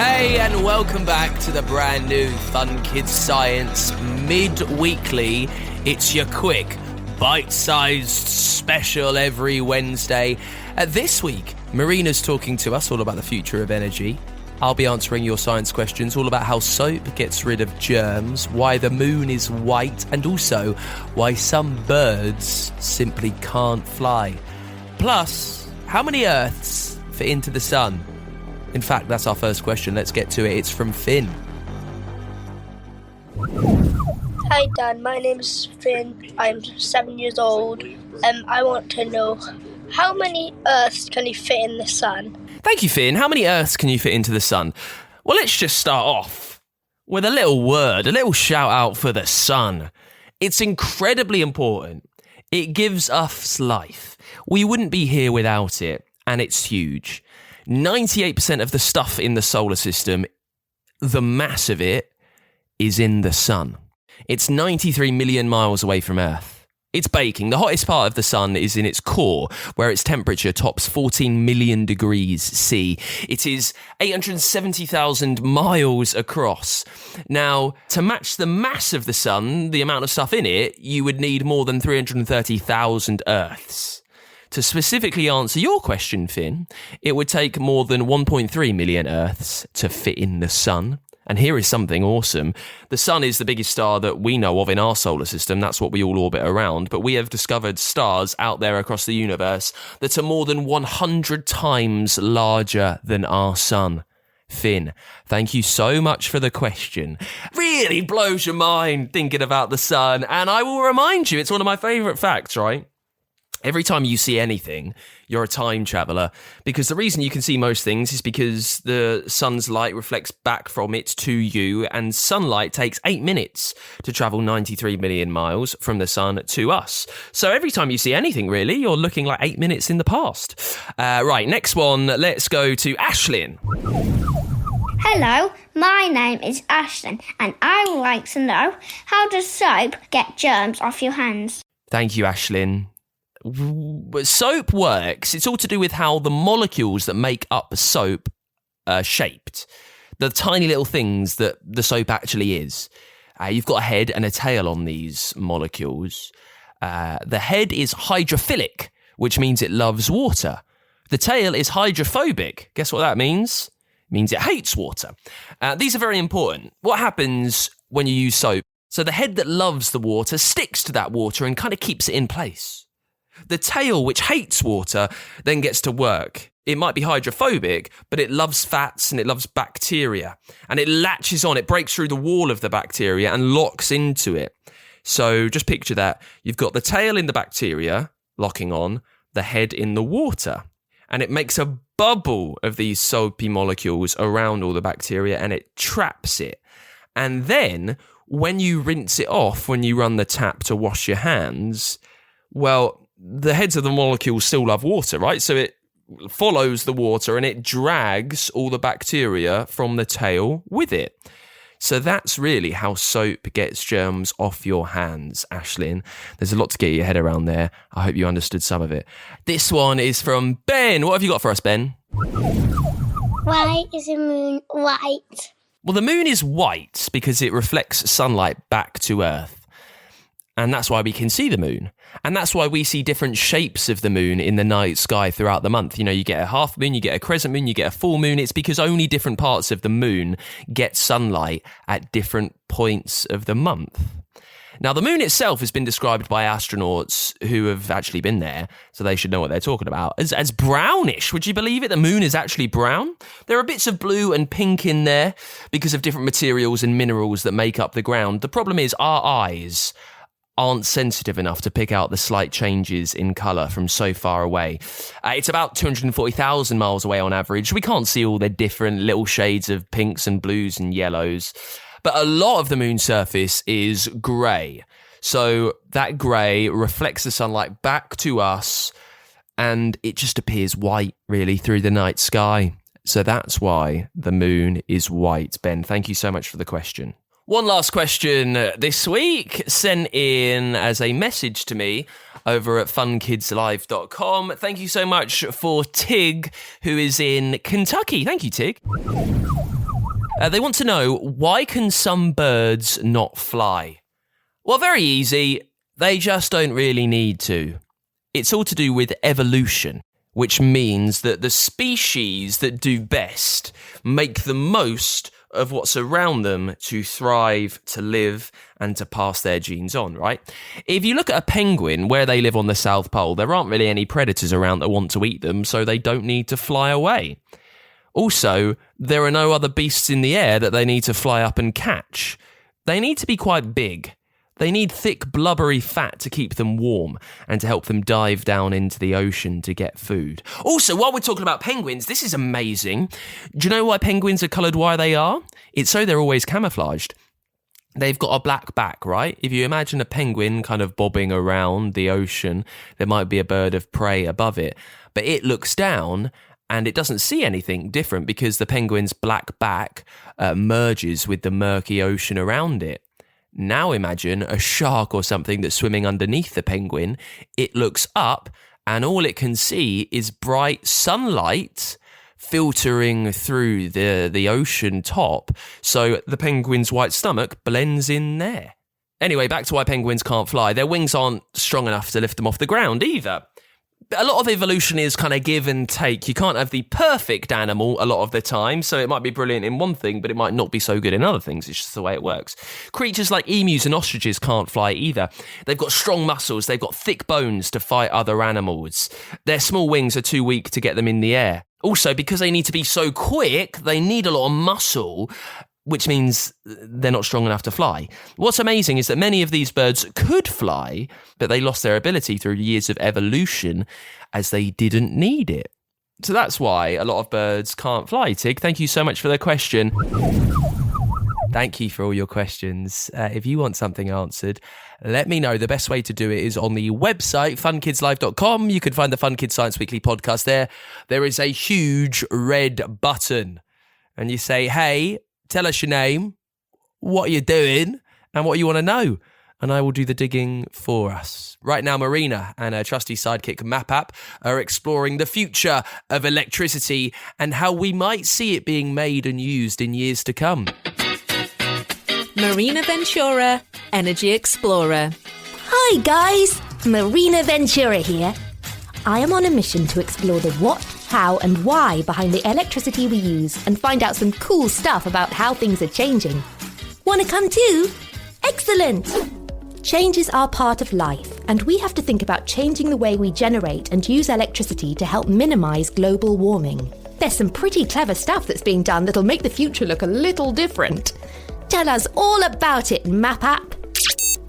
Hey, and welcome back to the brand new Fun Kids Science Midweekly. It's your quick, bite-sized special every Wednesday. This week, Marina's talking to us all about the future of energy. I'll be answering your science questions all about how soap gets rid of germs, why the moon is white, and also why some birds simply can't fly. Plus, how many Earths fit into the sun? In fact, that's our first question. Let's get to it. It's from Finn. Hi Dan, my name's Finn. I'm 7 years old. I want to know, how many Earths can you fit in the sun? Thank you, Finn. How many Earths can you fit into the sun? Well, let's just start off with a little shout out for the sun. It's incredibly important. It gives us life. We wouldn't be here without it, and it's huge. 98% of the stuff in the solar system, the mass of it, is in the sun. It's 93 million miles away from Earth. It's baking. The hottest part of the sun is in its core, where its temperature tops 14 million degrees C. It is 870,000 miles across. Now, to match the mass of the sun, the amount of stuff in it, you would need more than 330,000 Earths. To specifically answer your question, Finn, it would take more than 1.3 million Earths to fit in the sun. And here is something awesome. The sun is the biggest star that we know of in our solar system. That's what we all orbit around. But we have discovered stars out there across the universe that are more than 100 times larger than our sun. Finn, thank you so much for the question. Really blows your mind thinking about the sun. And I will remind you, it's one of my favourite facts, right? Every time you see anything, you're a time traveller, because the reason you can see most things is because the sun's light reflects back from it to you, and sunlight takes 8 minutes to travel 93 million miles from the sun to us. So every time you see anything, really, you're looking like 8 minutes in the past. Right, next one, let's go to Ashlyn. Hello, my name is Ashlyn, and I would like to know, how does soap get germs off your hands? Thank you, Ashlyn. Soap works. It's all to do with how the molecules that make up soap are shaped. The tiny little things that the soap actually is. You've got a head and a tail on these molecules. The head is hydrophilic, which means it loves water. The tail is hydrophobic. Guess what that means? It means it hates water. These are very important. What happens when you use soap? So the head that loves the water sticks to that water and kind of keeps it in place. The tail, which hates water, then gets to work. It might be hydrophobic, but it loves fats and it loves bacteria. And it latches on, it breaks through the wall of the bacteria and locks into it. So just picture that. You've got the tail in the bacteria, locking on, the head in the water. And it makes a bubble of these soapy molecules around all the bacteria and it traps it. And then, when you rinse it off, when you run the tap to wash your hands, well, the heads of the molecules still love water, right? So it follows the water and it drags all the bacteria from the tail with it. So that's really how soap gets germs off your hands, Ashlyn. There's a lot to get your head around there. I hope you understood some of it. This one is from Ben. What have you got for us, Ben? Why is the moon white? Well, the moon is white because it reflects sunlight back to Earth. And that's why we can see the moon. And that's why we see different shapes of the moon in the night sky throughout the month. You know, you get a half moon, you get a crescent moon, you get a full moon. It's because only different parts of the moon get sunlight at different points of the month. Now, the moon itself has been described by astronauts who have actually been there, so they should know what they're talking about, as brownish. Would you believe it? The moon is actually brown. There are bits of blue and pink in there because of different materials and minerals that make up the ground. The problem is our eyes aren't sensitive enough to pick out the slight changes in colour from so far away. It's about 240,000 miles away on average. We can't see all the different little shades of pinks and blues and yellows. But a lot of the moon's surface is grey. So that grey reflects the sunlight back to us and it just appears white, really, through the night sky. So that's why the moon is white. Ben, thank you so much for the question. One last question this week, sent in as a message to me over at funkidslive.com. Thank you so much for Tig, who is in Kentucky. Thank you, Tig. They want to know, why can some birds not fly? Well, very easy. They just don't really need to. It's all to do with evolution, which means that the species that do best make the most of what's around them to thrive, to live, and to pass their genes on, right? If you look at a penguin, where they live on the South Pole, there aren't really any predators around that want to eat them, so they don't need to fly away. Also, there are no other beasts in the air that they need to fly up and catch. They need to be quite big. They need thick, blubbery fat to keep them warm and to help them dive down into the ocean to get food. Also, while we're talking about penguins, this is amazing. Do you know why penguins are coloured why they are? It's so they're always camouflaged. They've got a black back, right? If you imagine a penguin kind of bobbing around the ocean, there might be a bird of prey above it, but it looks down and it doesn't see anything different because the penguin's black back merges with the murky ocean around it. Now imagine a shark or something that's swimming underneath the penguin. It looks up and all it can see is bright sunlight filtering through the ocean top. So the penguin's white stomach blends in there. Anyway, back to why penguins can't fly. Their wings aren't strong enough to lift them off the ground either. A lot of evolution is kind of give and take. You can't have the perfect animal a lot of the time, so it might be brilliant in one thing, but it might not be so good in other things. It's just the way it works. Creatures like emus and ostriches can't fly either. They've got strong muscles, they've got thick bones to fight other animals. Their small wings are too weak to get them in the air. Also, because they need to be so quick, they need a lot of muscle, which means they're not strong enough to fly. What's amazing is that many of these birds could fly, but they lost their ability through years of evolution as they didn't need it. So that's why a lot of birds can't fly. Tig, thank you so much for the question. Thank you for all your questions. If you want something answered, let me know. The best way to do it is on the website, funkidslive.com. You can find the Fun Kids Science Weekly podcast there. There is a huge red button. And you say, hey, tell us your name, what you're doing, and what you want to know. And I will do the digging for us. Right now, Marina and her trusty sidekick MapApp are exploring the future of electricity and how we might see it being made and used in years to come. Marina Ventura, Energy Explorer. Hi guys, Marina Ventura here. I am on a mission to explore the what, how and why behind the electricity we use and find out some cool stuff about how things are changing. Wanna come too? Excellent! Changes are part of life, and we have to think about changing the way we generate and use electricity to help minimise global warming. There's some pretty clever stuff that's being done that'll make the future look a little different. Tell us all about it, MapApp.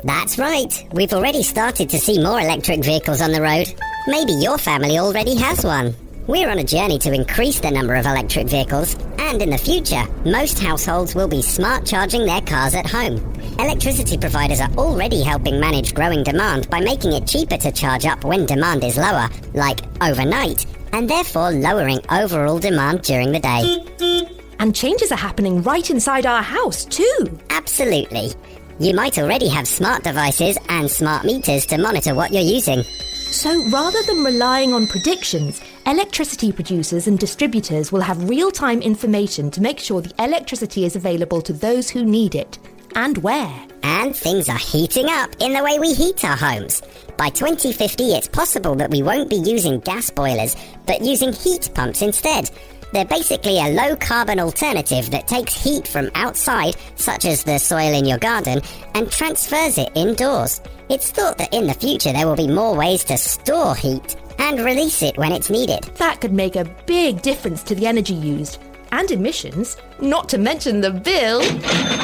That's right. We've already started to see more electric vehicles on the road. Maybe your family already has one. We're on a journey to increase the number of electric vehicles, and in the future, most households will be smart charging their cars at home. Electricity providers are already helping manage growing demand by making it cheaper to charge up when demand is lower, like overnight, and therefore lowering overall demand during the day. And changes are happening right inside our house too. Absolutely. You might already have smart devices and smart meters to monitor what you're using. So rather than relying on predictions, electricity producers and distributors will have real-time information to make sure the electricity is available to those who need it. And where. And things are heating up in the way we heat our homes. By 2050, it's possible that we won't be using gas boilers, but using heat pumps instead. They're basically a low-carbon alternative that takes heat from outside, such as the soil in your garden, and transfers it indoors. It's thought that in the future there will be more ways to store heat and release it when it's needed. That could make a big difference to the energy used and emissions, not to mention the bill.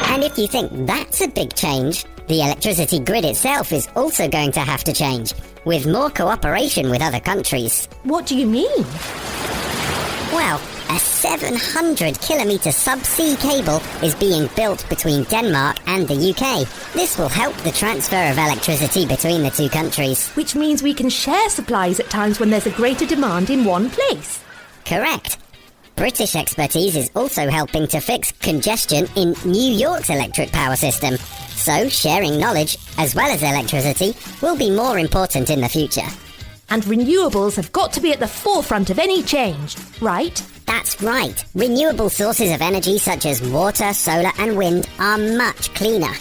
And if you think that's a big change, the electricity grid itself is also going to have to change, with more cooperation with other countries. What do you mean? Well, a 700-kilometre subsea cable is being built between Denmark and the UK. This will help the transfer of electricity between the two countries. Which means we can share supplies at times when there's a greater demand in one place. Correct. British expertise is also helping to fix congestion in New York's electric power system. So sharing knowledge, as well as electricity, will be more important in the future. And renewables have got to be at the forefront of any change, right? That's right. Renewable sources of energy such as water, solar and wind are much cleaner.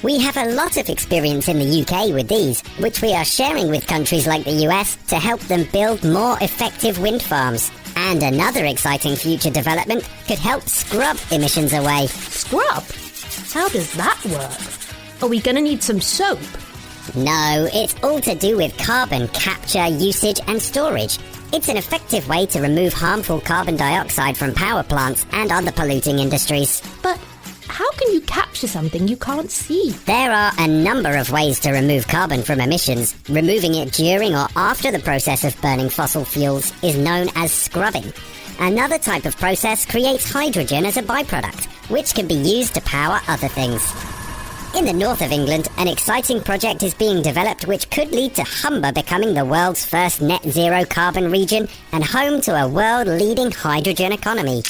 We have a lot of experience in the UK with these, which we are sharing with countries like the US to help them build more effective wind farms. And another exciting future development could help scrub emissions away. Scrub? How does that work? Are we going to need some soap? No, it's all to do with carbon capture, usage and storage. It's an effective way to remove harmful carbon dioxide from power plants and other polluting industries. But how can you capture something you can't see? There are a number of ways to remove carbon from emissions. Removing it during or after the process of burning fossil fuels is known as scrubbing. Another type of process creates hydrogen as a byproduct, which can be used to power other things. In the north of England, an exciting project is being developed which could lead to Humber becoming the world's first net zero carbon region and home to a world-leading hydrogen economy.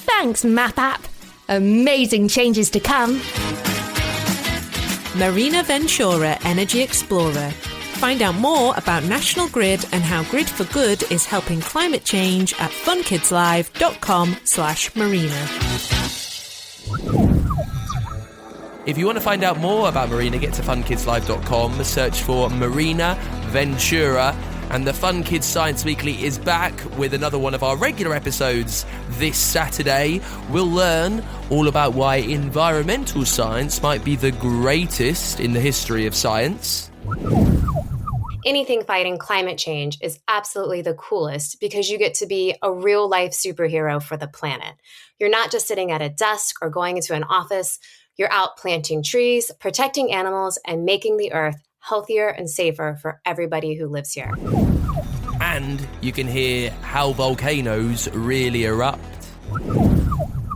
Thanks, Map App. Amazing changes to come. Marina Ventura Energy Explorer. Find out more about National Grid and how Grid for Good is helping climate change at funkidslive.com/Marina. If you want to find out more about Marina, get to funkidslive.com, search for Marina Ventura, and the Fun Kids Science Weekly is back with another one of our regular episodes this Saturday. We'll learn all about why environmental science might be the greatest in the history of science. Anything fighting climate change is absolutely the coolest because you get to be a real-life superhero for the planet. You're not just sitting at a desk or going into an office. You're out planting trees, protecting animals, and making the earth healthier and safer for everybody who lives here. And you can hear how volcanoes really erupt.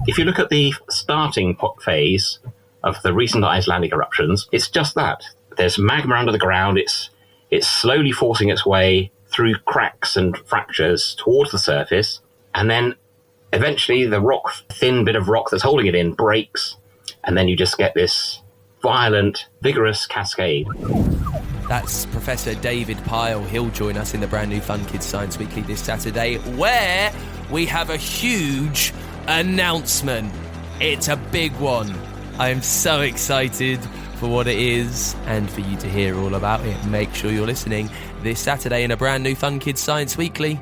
If you look at the starting phase of the recent Icelandic eruptions, it's just that. There's magma under the ground. It's slowly forcing its way through cracks and fractures towards the surface. And then eventually the thin bit of rock that's holding it in breaks. And then you just get this violent, vigorous cascade. That's Professor David Pyle. He'll join us in the brand new Fun Kids Science Weekly this Saturday, where we have a huge announcement. It's a big one. I am so excited for what it is and for you to hear all about it. Make sure you're listening this Saturday in a brand new Fun Kids Science Weekly.